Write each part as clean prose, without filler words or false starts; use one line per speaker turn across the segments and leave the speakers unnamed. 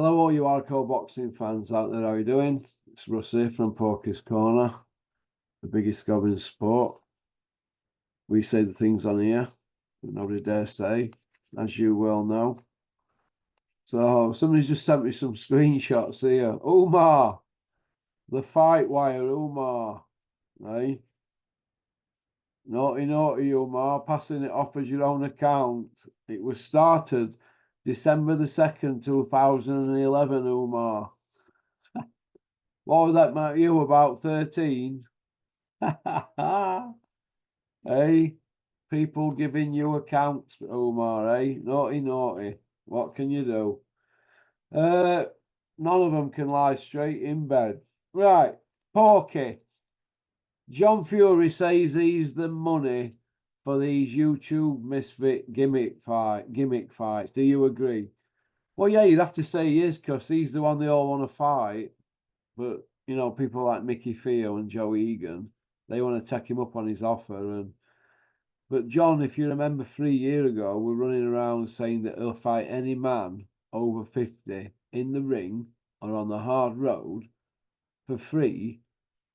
Hello, all you hardcore boxing fans out there. How you doing? It's Russ here from Porky's Corner, the biggest gob in sport. We say the things on here that nobody dare say, as you well know. So somebody's just sent me some screenshots here. Umar, the fight wire, Umar, right? Naughty, naughty, Umar, passing it off as your own account. It was started December the 2nd, 2011, Umar. What was that, Matt? You about 13? Hey, people giving you accounts, Omar, eh? Naughty, naughty. What can you do? None of them can lie straight in bed. Right, Porky. John Fury says he's the money for these YouTube misfit gimmick fights. Do you agree? Well, yeah, you'd have to say he is, because he's the one they all want to fight. But, you know, people like Mickey Theo and Joe Egan, they want to take him up on his offer. But John, if you remember 3 years ago, we're running around saying that he'll fight any man over 50 in the ring or on the hard road for free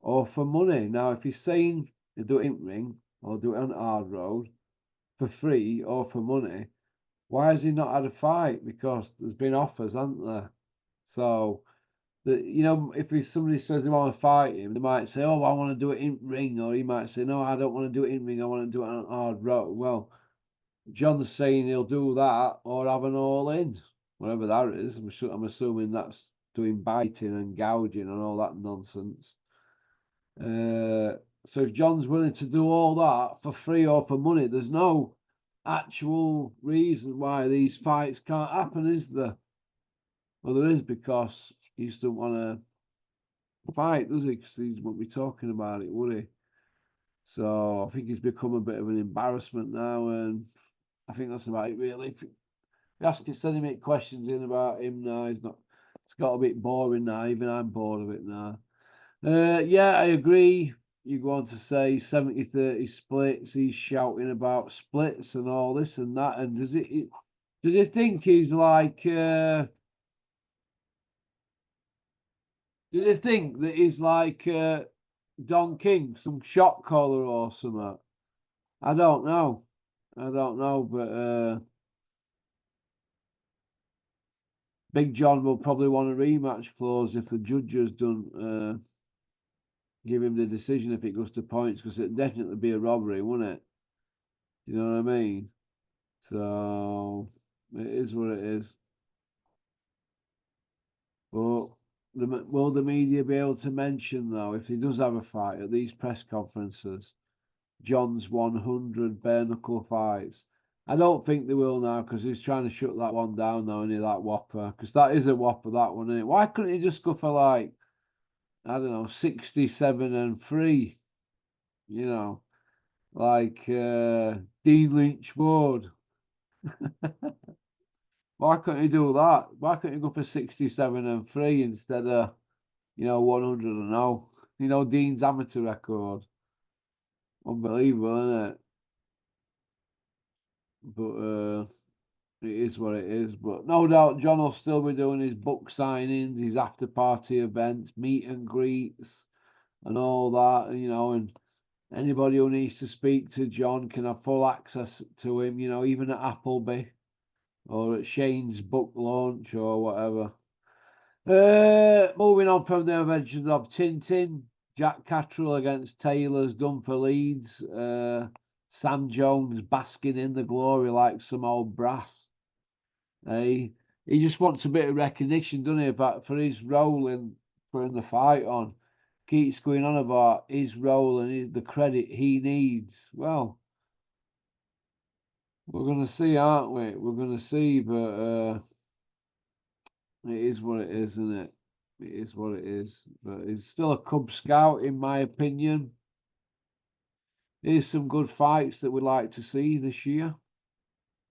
or for money. Now, if he's saying he'll do it in ring or do it on the hard road for free or for money, why has he not had a fight? Because there's been offers, hasn't there? So, if somebody says they want to fight him, they might say, "Oh, I want to do it in ring," or he might say, "No, I don't want to do it in ring. I want to do it on hard road." Well, John's saying he'll do that or have an all in, whatever that is. I'm assuming that's doing biting and gouging and all that nonsense. So if John's willing to do all that for free or for money, there's no actual reason why these fights can't happen, is there? Well, there is, because he just don't want to fight, does he? Because he won't be talking about it, would he? So I think he's become a bit of an embarrassment now, and I think that's about it, really. If you ask him, send him questions in about him now, it's got a bit boring now. Even I'm bored of it now. Yeah, I agree. You go on to say 70-30 splits. He's shouting about splits and all this and that. And does he think he's like? Does he think that he's like Don King, some shot caller or something? I don't know. But Big John will probably want a rematch clause if the judges don't give him the decision if it goes to points, because it'd definitely be a robbery, wouldn't it? You know what I mean? So it is what it is. But will the media be able to mention, though, if he does have a fight at these press conferences, John's 100 bare knuckle fights? I don't think they will now, because he's trying to shut that one down now, isn't he, that Whopper? Because that is a Whopper, that one, isn't it? Why couldn't he just go for, like, I don't know, 67-3? You know, like Dean Lynch Ward. Why couldn't he do that? Why couldn't he go for 67-3 instead of, 100-0? Dean's amateur record. Unbelievable, isn't it? But it is what it is. But no doubt John will still be doing his book signings, his after party events, meet and greets, and all that, and anybody who needs to speak to John can have full access to him, even at Appleby or at Shane's book launch or whatever. Moving on from the adventures of Tintin, Jack Catterall against Taylor's done for Leeds. Sam Jones basking in the glory like some old brass. He just wants a bit of recognition, doesn't he, for his role in putting the fight on. Keeps going on about his role and the credit he needs. Well, we're going to see, aren't we? We're going to see, but it is what it is, isn't it? It is what it is. But he's still a Cub Scout, in my opinion. Here's some good fights that we'd like to see this year.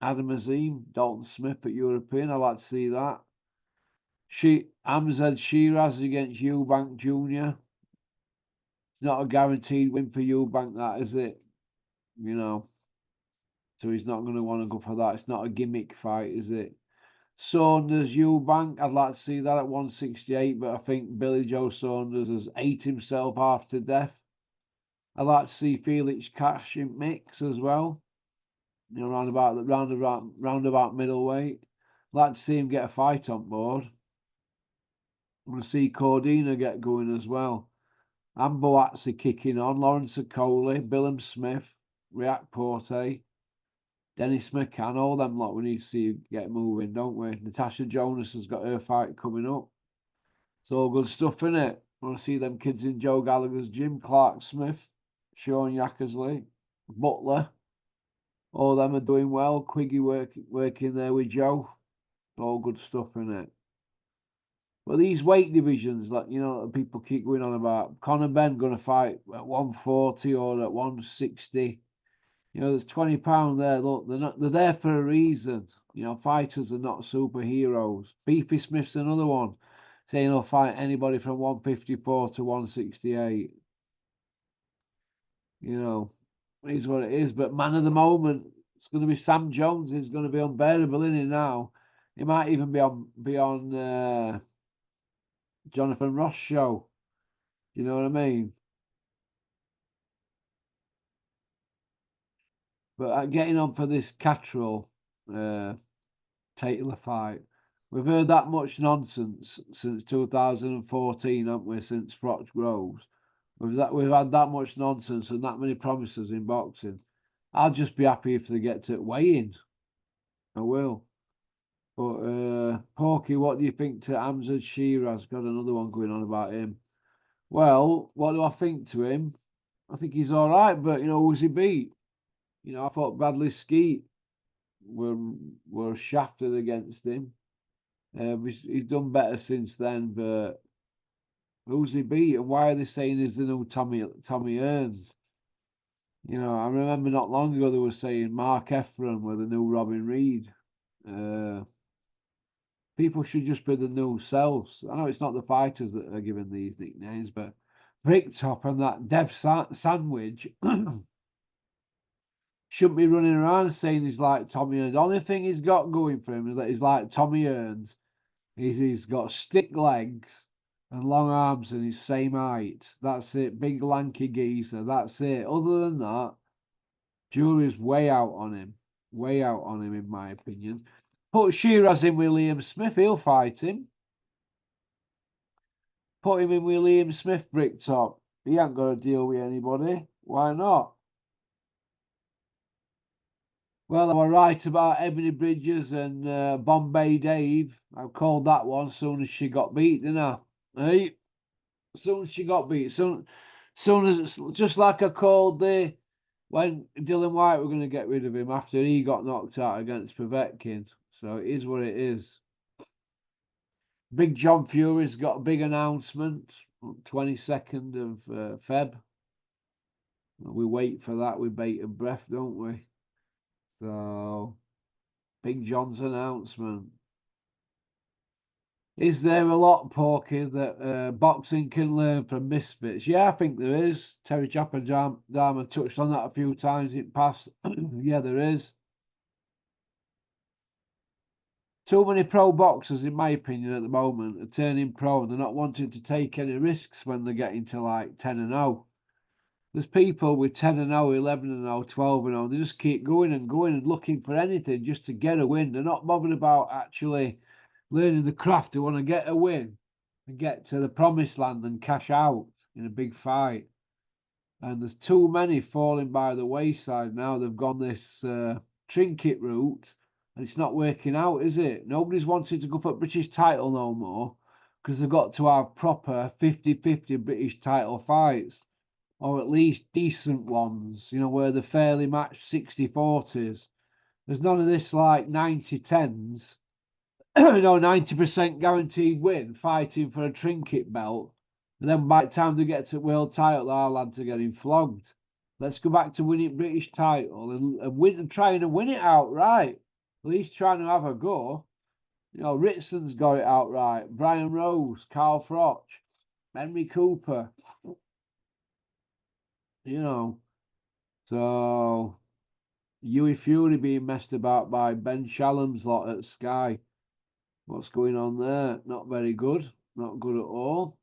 Adam Azim, Dalton Smith at European. I'd like to see that. Amzad Shiraz against Eubank Jr. Not a guaranteed win for Eubank, that is it. So he's not going to want to go for that. It's not a gimmick fight, is it? Saunders, Eubank, I'd like to see that at 168, but I think Billy Joe Saunders has ate himself half to death. I'd like to see Felix Cash in mix as well. You know, roundabout middleweight. I'd like to see him get a fight on board. I want to see Cordina get going as well. And Boatsi kicking on. Lawrence Okoli, Billum Smith, Riak Porte, Dennis McCann, all them lot we need to see get moving, don't we? Natasha Jonas has got her fight coming up. It's all good stuff, innit? I want to see them kids in Joe Gallagher's gym. Clark Smith, Sean Yackersley, Butler. All them are doing well. Quiggy working there with Joe. All good stuff, innit? But these weight divisions, like, you know, people keep going on about Conor Benn going to fight at 140 or at 160. You know, there's £20 there. Look, they're there for a reason. You know, fighters are not superheroes. Beefy Smith's another one, saying he'll fight anybody from 154 to 168. You know, it is what it is. But man of the moment, it's going to be Sam Jones. He's going to be unbearable, isn't he, now? He might even be on Jonathan Ross show. You know what I mean? But getting on for this Catterall Taylor fight, we've heard that much nonsense since 2014, haven't we? Since Froch Groves, we've had that much nonsense and that many promises in boxing. I'll just be happy if they get to weigh-in. I will. But Porky, what do you think to Amzad Shiraz? Got another one going on about him. Well, what do I think to him? I think he's all right, but you know, who's he beat? You know, I thought Bradley Skeet were shafted against him. He's done better since then, but who's he beat? And why are they saying he's the new Tommy Hearns? You know, I remember not long ago they were saying Mark Efron were the new Robin Reed. People should just be the new selves. I know it's not the fighters that are given these nicknames, but Bricktop and that Dev Sandwich shouldn't be running around saying he's like Tommy Hearns. The only thing he's got going for him is that he's like Tommy Hearns. He's got stick legs and long arms and he's same height. That's it. Big lanky geezer. That's it. Other than that, jury's way out on him. Way out on him, in my opinion. Put Shiraz in with Liam Smith. He'll fight him. Put him in with Liam Smith, Bricktop. He ain't got to deal with anybody. Why not? Well, I was right about Ebony Bridges and Bombay Dave. I called that one as soon as she got beat, didn't I? Hey, as soon as she got beat, soon as just like I called when Dylan White were going to get rid of him after he got knocked out against Povetkin. So it is what it is. Big John Fury's got a big announcement, 22nd of Feb. We wait for that with bated breath, don't we? So, Big John's announcement. Is there a lot, Porky, that boxing can learn from misfits? Yeah, I think there is. Terry Chapadama touched on that a few times in past. Yeah, there is. Too many pro boxers, in my opinion, at the moment, are turning pro. They're not wanting to take any risks when they're getting to like 10-0. There's people with 10-0, 11-0, 12-0. They just keep going and looking for anything just to get a win. They're not bothered about actually learning the craft. They want to get a win and get to the promised land and cash out in a big fight. And there's too many falling by the wayside now. They've gone this trinket route and it's not working out, is it? Nobody's wanting to go for a British title no more because they've got to have proper 50-50 British title fights. Or at least decent ones, you know, where they're fairly matched 60-40s. There's none of this like 90-10s, you know, 90% guaranteed win fighting for a trinket belt. And then by the time they get to world title, our lads are getting flogged. Let's go back to winning British title and trying to win it outright. At least trying to have a go. You know, Ritson's got it outright. Brian Rose, Carl Froch, Henry Cooper. You know, so Hughie Fury being messed about by Ben Shallum's lot at Sky. What's going on there? Not very good. Not good at all.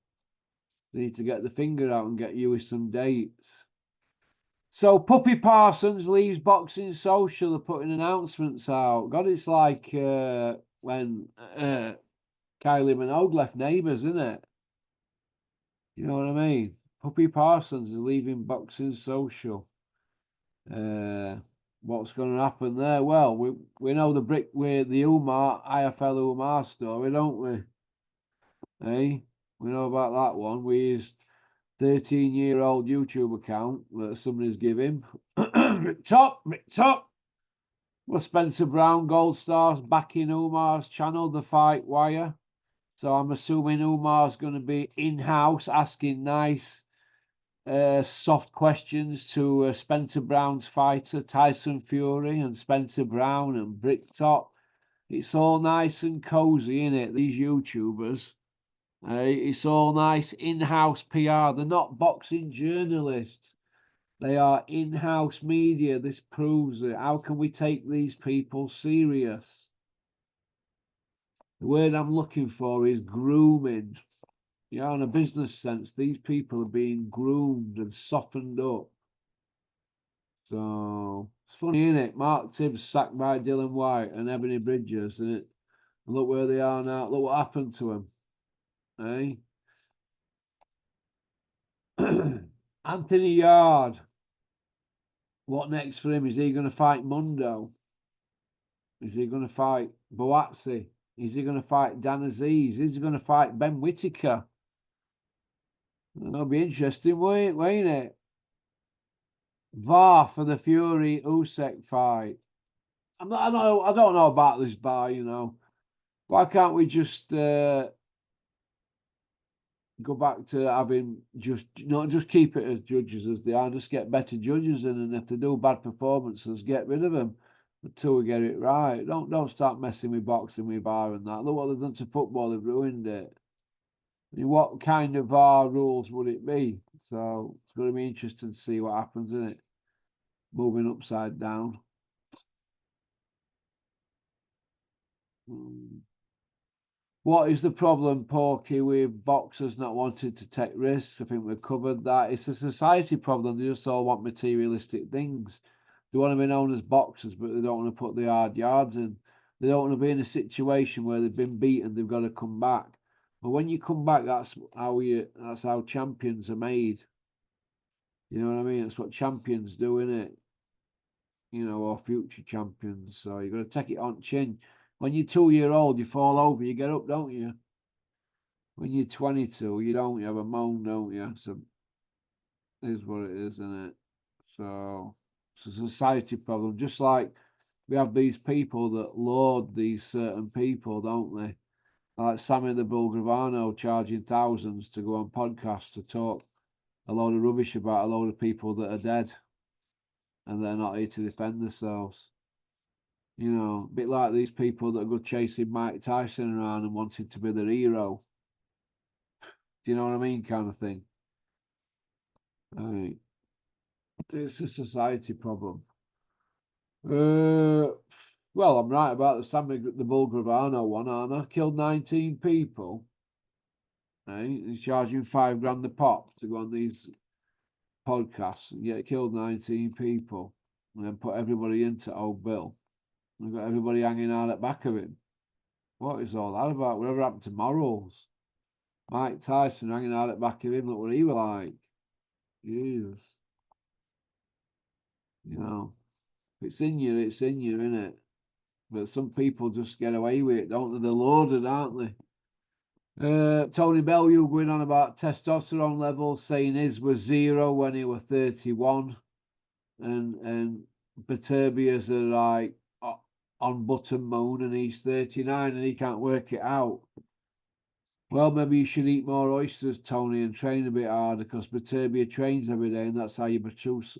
They need to get the finger out and get you with some dates. So Puppy Parsons leaves Boxing Social. They're putting announcements out. God, it's like when Kylie Minogue left Neighbours, isn't it? You know what I mean? Puppy Parsons is leaving Boxing Social. What's going to happen there? Well, we know the Umar IFL Umar story, don't we? Hey, we know about that one. We used 13-year-old YouTube account that somebody's given. Top. Well, Spencer Brown, Gold Stars, backing Umar's channel, The Fight Wire. So I'm assuming Umar's going to be in-house asking nice, soft questions to Spencer Brown's fighter, Tyson Fury, and Spencer Brown and Bricktop. It's all nice and cozy, innit, these YouTubers. It's all nice in-house PR. They're not boxing journalists. They are in-house media. This proves it. How can we take these people serious? The word I'm looking for is grooming. Yeah, in a business sense, these people are being groomed and softened up. So it's funny, isn't it? Mark Tibbs sacked by Dylan White and Ebony Bridges, and look where they are now. Look what happened to them, eh? Anthony Yard. What next for him? Is he going to fight Mundo? Is he going to fight Boatsi? Is he going to fight Dan Aziz? Is he going to fight Ben Whittaker? That'll be interesting, won't it? VAR for the Fury Usyk fight. I don't know about this VAR, you know. Why can't we just go back to having not just keep it as judges as they are, just get better judges in, and if they do bad performances, get rid of them until we get it right. Don't start messing with boxing with VAR and that. Look what they've done to football, they've ruined it. I mean, what kind of VAR rules would it be? So it's going to be interesting to see what happens in it. Moving upside down. What is the problem, Porky, with boxers not wanting to take risks? I think we've covered that. It's a society problem. They just all want materialistic things. They want to be known as boxers, but they don't want to put the hard yards in. They don't want to be in a situation where they've been beaten, they've got to come back. But when you come back, that's how champions are made. You know what I mean? That's what champions do, innit? You know, or future champions. So you've got to take it on chin. When you're 2-year-old, you fall over, you get up, don't you? When you're 22, you don't. You have a moan, don't you? So it is what it is, isn't it? So it's a society problem. Just like we have these people that laud these certain people, don't they? Like Sammy the Bull Gravano charging thousands to go on podcasts to talk a load of rubbish about a load of people that are dead and they're not here to defend themselves. You know, a bit like these people that go chasing Mike Tyson around and wanting to be their hero. Do you know what I mean? Kind of thing. Right. It's a society problem. Well, I'm right about the Bull Gravano one, aren't I? Killed 19 people. Right? He's charging $5 a pop to go on these podcasts and get killed 19 people and then put everybody into Old Bill. We've got everybody hanging out at the back of him. What is all that about? Whatever happened to morals? Mike Tyson hanging out at the back of him, look what he was like. Jesus. You know, if it's in you, innit? But some people just get away with it, don't they? They're loaded, aren't they? Tony Bellew going on about testosterone levels, saying his was 0 when he was 31. And Beterbius are like on button moon and he's 39 and he can't work it out. Well, maybe you should eat more oysters, Tony, and train a bit harder because Beterbia trains every day and that's how you produce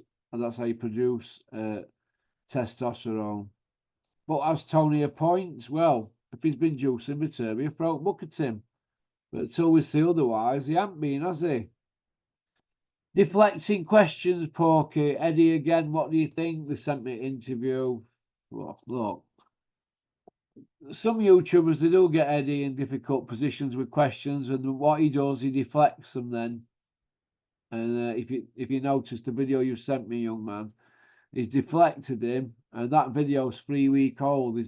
testosterone. But has Tony a point? Well, if he's been juicing Beterbia, throw a book at him. But until we see otherwise, he hasn't been, has he? Deflecting questions, Porky. Eddie again, what do you think? They sent me an interview. Look. some YouTubers, they do get Eddie in difficult positions with questions, and what he does, he deflects them then. And if you notice the video you sent me, young man, he's deflected him, and that video's 3 weeks old.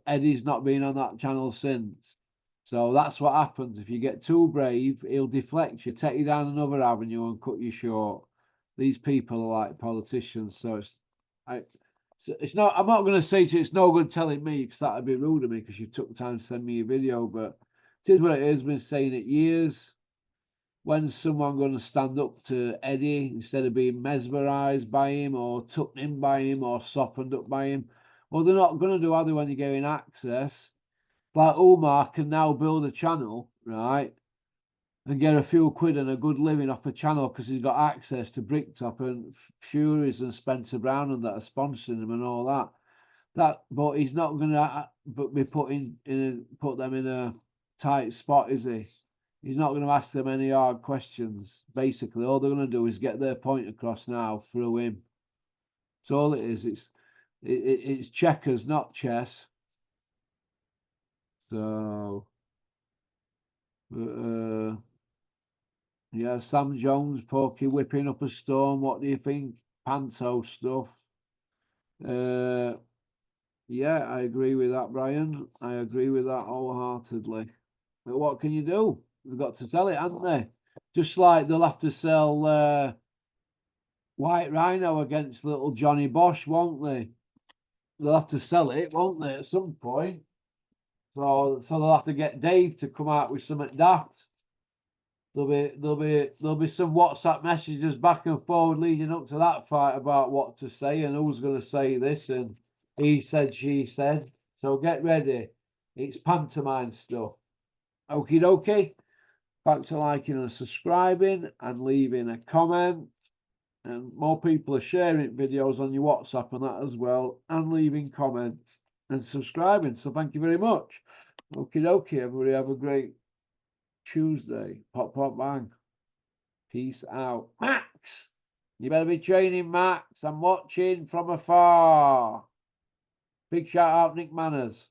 Eddie's not been on that channel since. So that's what happens. If you get too brave, he'll deflect you, take you down another avenue and cut you short. These people are like politicians, so it's not. I'm not going to say to you, it's no good telling me, because that'd be rude of me, because you took the time to send me a video. But it is what it is. Been saying it years. When's someone going to stand up to Eddie instead of being mesmerised by him or tucked in by him or softened up by him? Well, they're not going to do either when you're getting access. Like Umar can now build a channel, right, and get a few quid and a good living off a channel because he's got access to Bricktop and Furies and Spencer Brown and that are sponsoring him and all that. But he's not going to be put them in a tight spot, is he? He's not going to ask them any hard questions. Basically, all they're going to do is get their point across now through him. That's all it is. It's checkers, not chess. So, yeah, Sam Jones, Porky whipping up a storm. What do you think? Panto stuff. Yeah, I agree with that, Brian. I agree with that wholeheartedly. But what can you do? They've got to sell it, haven't they? Just like they'll have to sell White Rhino against little Johnny Bosch, won't they? They'll have to sell it, won't they, at some point? So they'll have to get Dave to come out with something daft. There'll be some WhatsApp messages back and forward leading up to that fight about what to say and who's going to say this and he said, she said. So get ready. It's pantomime stuff. Okie dokie. Back to liking and subscribing and leaving a comment. And more people are sharing videos on your WhatsApp and that as well, and leaving comments and subscribing. So thank you very much. Okie dokie, everybody have a great Tuesday. Pop, pop, bang. Peace out. Max, you better be training, Max. I'm watching from afar. Big shout out, Nick Manners.